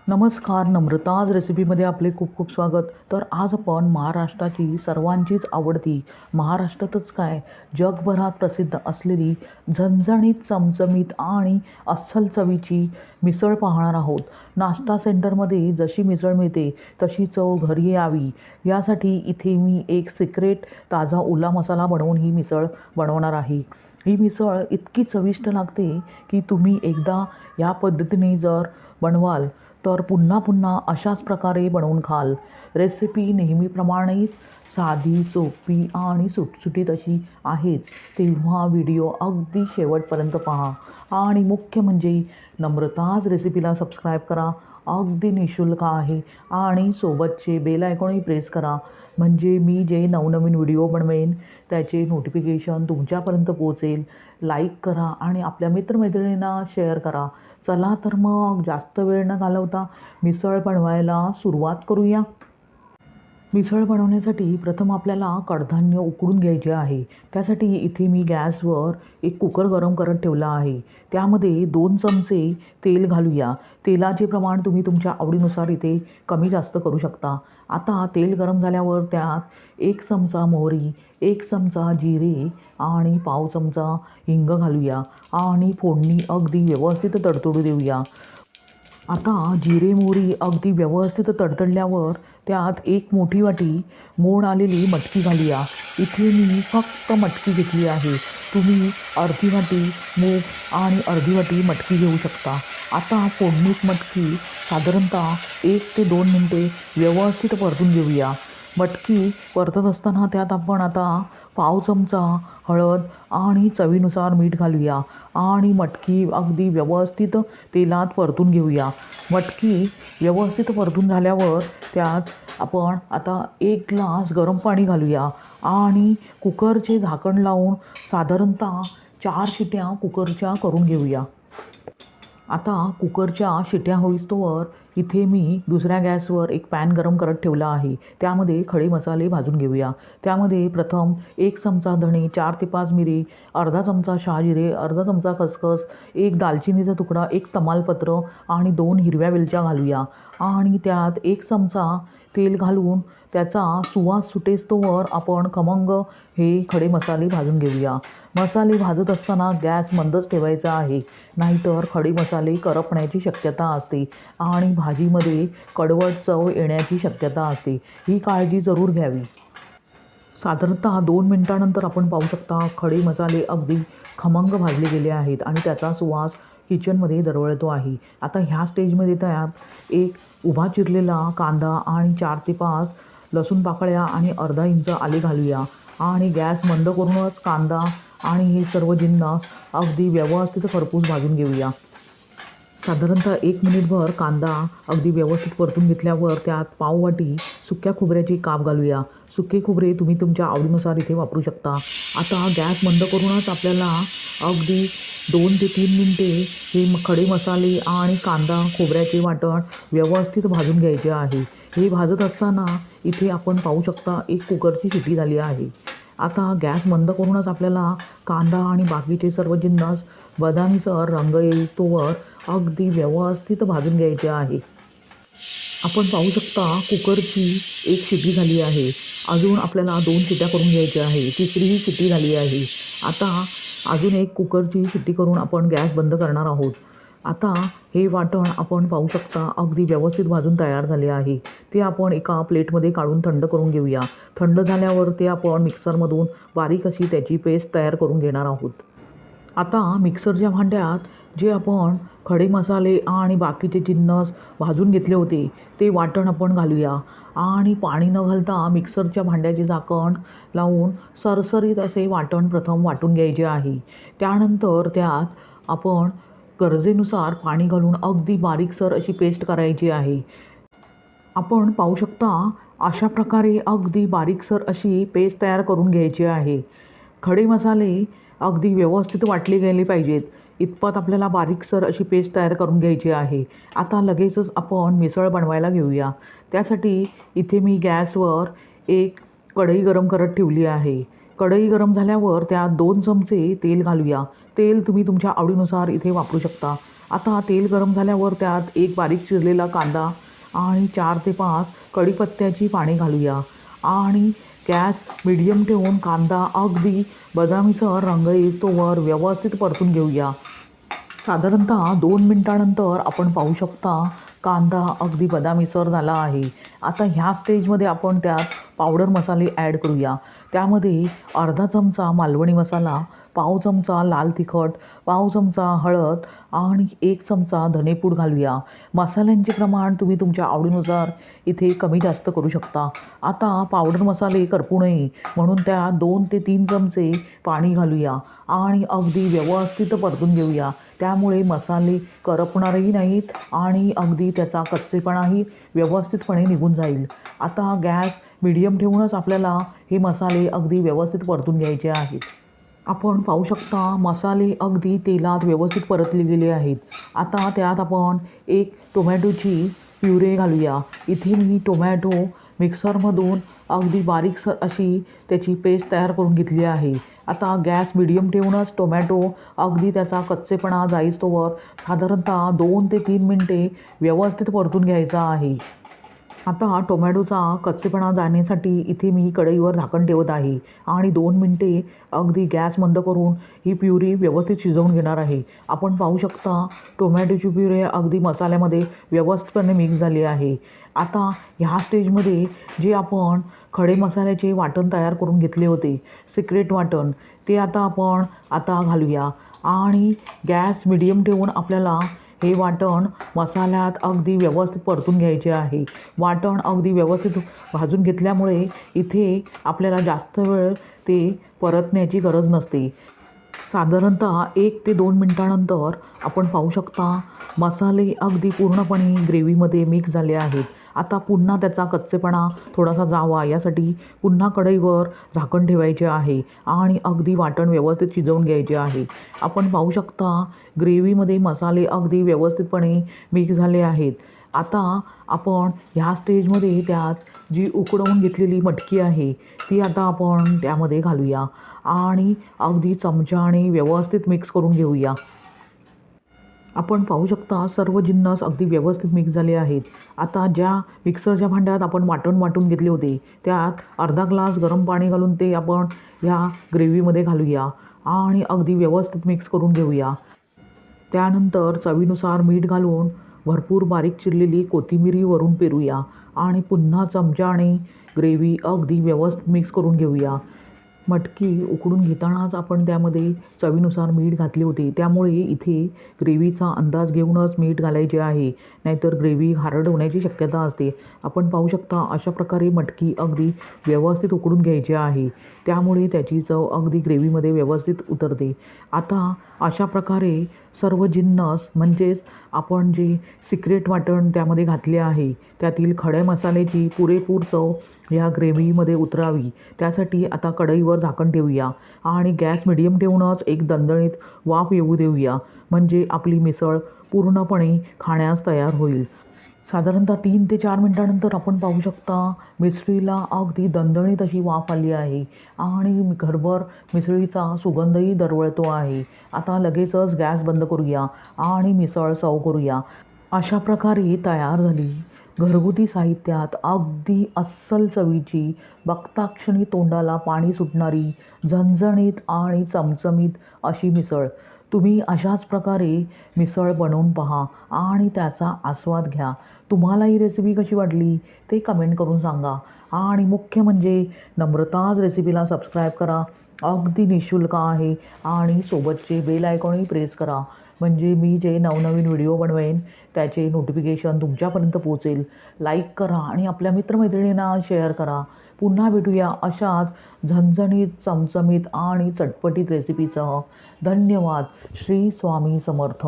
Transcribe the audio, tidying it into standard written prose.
नमस्कार, नम्रताज रेसिपीमध्ये आपले खूप खूप स्वागत. तर आज आपण महाराष्ट्राची सर्वांचीच आवडती, महाराष्ट्रातच काय जगभरात प्रसिद्ध असलेली झणझणीत, चमचमीत आणि अस्सल चवीची मिसळ पाहणार आहोत. नाश्ता सेंटरमध्ये जशी मिसळ मिळते तशी चव घरी यावी यासाठी इथे मी एक सिक्रेट ताजा ओला मसाला बनवून ही मिसळ बनवणार आहे. ही मिसळ इतकी चविष्ट लागते की तुम्ही एकदा या पद्धतीने जर बनवाल तर पुन्हा पुन्हा अशाच प्रकारे बनवून खाल. रेसिपी नेहमीप्रमाणेच साधी, सोपी आणि सुटसुटीत अशी आहेच. तेव्हा व्हिडिओ अगदी शेवटपर्यंत पहा आणि मुख्य म्हणजे नम्रताज रेसिपीला सबस्क्राईब करा. अगदी निःशुल्क आहे आणि सोबतचे बेल आयकॉनही प्रेस करा, म्हणजे मी जे नवनवीन व्हिडिओ बनवेन त्याचे नोटिफिकेशन तुमच्यापर्यंत पोहोचेल. लाईक करा आणि आपल्या मित्रमैत्रिणींना शेअर करा. चला तर मग जास्त वेळ न घालवता मिसळ बनवायला सुरुवात करूया. मिसळ बनवण्यासाठी प्रथम आपल्याला कडधान्य उकडून घ्यायचे आहे. त्यासाठी इथे मी गॅसवर एक कुकर गरम करत ठेवला आहे. त्यामध्ये 2 चमचे तेल घालूया. तेलाचे प्रमाण तुम्ही तुमच्या आवडीनुसार इथे कमी जास्त करू शकता. आता तेल गरम झाल्यावर त्यात 1 चमचा मोहरी, 1 चमचा जिरे आणि पाव चमचा हिंग घालूया आणि फोडणी अगदी व्यवस्थित तडतडू देऊया. आता जिरे मोहरी अगदी व्यवस्थित तडतडल्यावर त्यात 1 मोठी वाटी मोड आलेली मटकी घालूया. इथे मी फक्त मटकी घेतली आहे. तुम्ही अर्धी वाटी मूग आणि अर्धी वाटी मटकी घेऊ शकता. आता फोडणीत मटकी साधारणतः 1 ते 2 मिनटे व्यवस्थित परतून घेऊया. मटकी परतत असताना त्यात आपण आता पाव चमचा हळद आणि चवीनुसार मीठ घालूया आणि मटकी अगदी व्यवस्थित तेलात परतून घेऊया. मटकी व्यवस्थित परतून झाल्यावर त्यात आपण आता 1 ग्लास गरम पाणी घालूया आणि कुकरचे झाकण लावून साधारणतः 4 शिट्या कुकरच्या करून घेऊया. आता कुकरच्या शिट्या होईस्तोवर इथे मी दुसऱ्या गॅसवर एक पॅन गरम करत ठेवला आहे. त्यामध्ये खडे मसाले भाजून घेऊया. त्यामध्ये प्रथम 1 चमचा धणे, 4 ते 5 मिरी, अर्धा चमचा शहाजिरे, अर्धा चमचा खसखस, 1 दालचिनीचा तुकडा, 1 तमालपत्र आणि 2 हिरव्या वेलच्या घालूया आणि त्यात 1 चमचा तेल घालून त्याचा सुवास सुटेस्तोवर आपण खमंग हे खडे मसाले भाजून घेऊया. मसाले भाजत असताना गॅस मंदच ठेवायचा आहे, नाहीतर खडे मसाले करपण्याची शक्यता असते आणि भाजीमध्ये कडवट चव येण्याची शक्यता असते. ही काळजी जरूर घ्यावी. साधारणतः 2 मिनिटानंतर आपण पाहू शकता खडे मसाले अगदी खमंग भाजले गेले आहेत आणि त्याचा सुवास किचनमध्ये दरवळतो आहे. आता ह्या स्टेजमध्ये त्यात 1 उभा चिरलेला कांदा आणि 4 ते 5 लसूण पाकळ्या आणि अर्धा इंच आले घालूया आणि गॅस मंद करूनच कांदा आणि हे सर्व जिन्नस अगदी व्यवस्थित खरपूस भाजून घेऊया. साधारणतः 1 मिनिटभर कांदा अगदी व्यवस्थित परतून घेतल्यावर त्यात पाव वाटी सुक्या खोबऱ्याची काप घालूया. सुके खोबरे तुम्ही तुमच्या आवडीनुसार इथे वापरू शकता. आता गॅस मंद करूनच आपल्याला अगदी 2 ते 3 मिनिटे हे खडे मसाले आणि कांदा खोबऱ्याचे वाटण व्यवस्थित भाजून घ्यायचे आहे. हे भाजत असताना इथे आपण पाहू शकता 1 कुकरची शिटी झाली आहे. आता गॅस मंद करूनच आपल्याला कांदा आणि बाकीचे सर्व जिन्नस बदामीसर रंग येईस्तोवर अगदी व्यवस्थित भाजून घ्यायचे आहे. आपण पाहू शकता कुकरची 1 शिटी झाली आहे. अजून आपल्याला 2 शिट्या करून घ्यायच्या आहे. तिसरीही शिट्टी झाली आहे. आता अजून 1 कुकरची शिट्टी करून आपण गॅस बंद करणार आहोत. आता हे वाटण आपण पाहू शकता अगदी व्यवस्थित भाजून तयार झाले आहे. ते आपण एका प्लेटमध्ये काढून थंड करून घेऊया. थंड झाल्यावर ते आपण मिक्सरमधून बारीक अशी त्याची पेस्ट तयार करून घेणार आहोत. आता मिक्सरच्या भांड्यात जे आपण खडे मसाले आणि बाकीचे जिन्नस भाजून घेतले होते ते वाटण आपण घालूया आणि पाणी न घालता मिक्सरच्या भांड्याचे झाकण लावून सरसरीत असे वाटण प्रथम वाटून घ्यायचे आहे. त्यानंतर त्यात आपण गरजेनुसार पाणी घालून अगदी बारीकसर अशी पेस्ट करायची आहे. आपण पाहू शकता अशा प्रकारे अगदी बारीकसर अशी पेस्ट तयार करून घ्यायची आहे. खडे मसाले अगदी व्यवस्थित वाटले गेले पाहिजेत इतपत आपल्याला बारीकसर अशी पेस्ट तयार करून घ्यायची आहे. आता लगेचच आपण मिसळ बनवायला घेऊया. त्यासाठी इथे मी गॅसवर 1 कढई गरम करत ठेवली आहे. कढई गरम झाल्यावर त्यात 2 चमचे तेल घालूया. तेल तुम्ही तुमच्या आवडीनुसार इथे वापरू शकता। आता तेल गरम झाल्यावर त्यात एक बारीक चिरलेला कांदा आणि 4 ते 5 कढीपत्त्याची पाने घालूया आणि गॅस मीडियम ठेवून कांदा अगदी बदामीसर रंग येईस्तोवर व्यवस्थित परतून घेऊया। साधारणतः 2 मिनिटानंतर आपण पाहू शकता कांदा अगदी बदामीसर झाला आहे। आता ह्या स्टेजमध्ये आपण त्यात पावडर मसाले ॲड करूया। त्यामध्ये अर्धा चमचा मालवणी मसाला, पाव चमचा लाल तिखट, पाव चमचा हळद आणि 1 चमचा धनेपूड घालूया। मसाल्यांचे प्रमाण तुम्ही तुमच्या आवडीनुसार इथे कमी जास्त करू शकता। आता पावडर मसाले करपू नये म्हणून त्यात 2 ते 3 चमचे पाणी घालूया आणि अगदी व्यवस्थित परतून घेऊया। त्यामुळे मसाले करपणारही नाहीत आणि अगदी त्याचा कच्चेपणाही व्यवस्थितपणे निघून जाईल। आता गॅस मीडियम ठेवूनच आपल्याला हे मसाले अगदी व्यवस्थित परतून घ्यायचे आहेत। आपण पाहू शकता मसाले अगदी तेलात व्यवस्थित परतले गेले आहेत। आता त्यात आपण एक टोमॅटोची प्युरे घालूया। इथे मी टोमॅटो मिक्सरमधून अगदी बारीक अशी त्याची पेस्ट तयार करून घेतली आहे। आता गॅस मीडियम ठेवूनच टोमॅटो अगदी त्याचा कच्चेपणा जाईस्तोवर साधारणतः 2 ते 3 मिनिटे व्यवस्थित परतून घ्यायचा आहे। आता टोमॅटोचा कच्चेपणा जाण्यासाठी इथे मी कढईवर झाकण ठेवत आहे आणि 2 मिनिटे अगदी गॅस बंद करून ही प्युरी व्यवस्थित शिजवून घेणार आहे। आपण पाहू शकता टोमॅटोची प्युरी अगदी मसाल्यामध्ये व्यवस्थितपणे मिक्स झाली आहे। आता ह्या स्टेजमध्ये जे आपण खडे मसाल्याचे वाटण तयार करून घेतले होते, सिक्रेट वाटण, ते आपण घालूया आणि गॅस मीडियम ठेवून आपल्याला हे वाटण मसाल्यात अगदी व्यवस्थित परतून घ्यायचे आहे। वाटण अगदी व्यवस्थित भाजून घेतल्यामुळे इथे आपल्याला जास्त वेळ ते परतण्याची गरज नसते। साधारणतः 1 ते 2 मिनिटानंतर आपण पाहू शकता मसाले अगदी पूर्णपणे ग्रेव्हीमध्ये मिक्स झाले आहेत। आता पुन्हा त्याचा कच्चेपणा थोडासा जावा यासाठी पुन्हा कढईवर झाकण ठेवायचे आहे आणि अगदी वाटण व्यवस्थित शिजवून घ्यायचे आहे। आपण पाहू शकता ग्रेव्हीमध्ये मसाले अगदी व्यवस्थितपणे मिक्स झाले आहेत। आता आपण ह्या स्टेजमध्ये त्यात जी उकडवून घेतलेली मटकी आहे ती आपण त्यामध्ये घालूया आणि अगदी चमच्याने व्यवस्थित मिक्स करून घेऊया। आपण पाहू शकता सर्व जिन्नस अगदी व्यवस्थित मिक्स झाले आहेत। आता ज्या मिक्सरच्या भांड्यात आपण वाटण वाटून घेतले होते त्यात अर्धा ग्लास गरम पाणी घालून ते आपण ह्या ग्रेव्हीमध्ये घालूया आणि अगदी व्यवस्थित मिक्स करून घेऊया। त्यानंतर चवीनुसार मीठ घालून भरपूर बारीक चिरलेली कोथिंबीर वरून पेरूया आणि पुन्हा चमच्याने ग्रेव्ही अगदी व्यवस्थित मिक्स करून घेऊया। मटकी उकडून घेतानाच आपण त्यामध्ये चवीनुसार मीठ घातले होते, त्यामुळे इथे ग्रेव्हीचा अंदाज घेऊनच मीठ घालायचे आहे, नाहीतर ग्रेव्ही हार्ड होण्याची शक्यता असते। आपण पाहू शकता अशा प्रकारे मटकी अगदी व्यवस्थित उकडून घ्यायची आहे, त्यामुळे त्याची चव अगदी ग्रेव्हीमध्ये व्यवस्थित उतरते। आता अशा प्रकारे सर्व जिन्नस म्हणजेच आपण जे सिक्रेट वाटण त्यामध्ये घातले आहे त्यातील खड्या मसाल्याची पुरेपूर चव ह्या ग्रेव्हीमध्ये उतरावी त्यासाठी आता कढईवर झाकण ठेवूया आणि गॅस मीडियम ठेवूनच एक दणदणीत वाफ येऊ देऊया, म्हणजे आपली मिसळ पूर्णपणे खाण्यास तयार होईल। साधारणतः 3 ते 4 मिनिटानंतर आपण पाहू शकता मिसळीला अगदी दणदणीत अशी वाफ आली आहे आणि घरभर मिसळीचा सुगंधही दरवळतो आहे। आता लगेचच गॅस बंद करूया आणि मिसळ सर्व करूया। अशा प्रकारे तयार झाली घरगुती साहित्यात अगदी अस्सल चवीची, बघताक्षणी तोंडाला पाणी सुटणारी, झणझणीत आणि चमचमीत अशी मिसळ। तुम्ही अशाच प्रकारे मिसळ बनवून पहा आणि त्याचा आस्वाद घ्या। तुम्हाला ही रेसिपी कशी वाटली ते कमेंट करून सांगा आणि मुख्य म्हणजे नम्रताज रेसिपीला सबस्क्राईब करा, अगदी निःशुल्क आहे आणि सोबतचे बेल आयकॉनही प्रेस करा, म्हणजे मी जे नवनवीन व्हिडिओ बनवेन त्याचे नोटिफिकेशन तुमच्यापर्यंत पोहोचेल। लाईक करा आणि आपल्या मित्रमैत्रिणींना शेअर करा। पुन्हा भेटूया अशाच झणझणीत, चमचमीत आणि चटपटीत रेसिपीसह। धन्यवाद। श्री स्वामी समर्थ।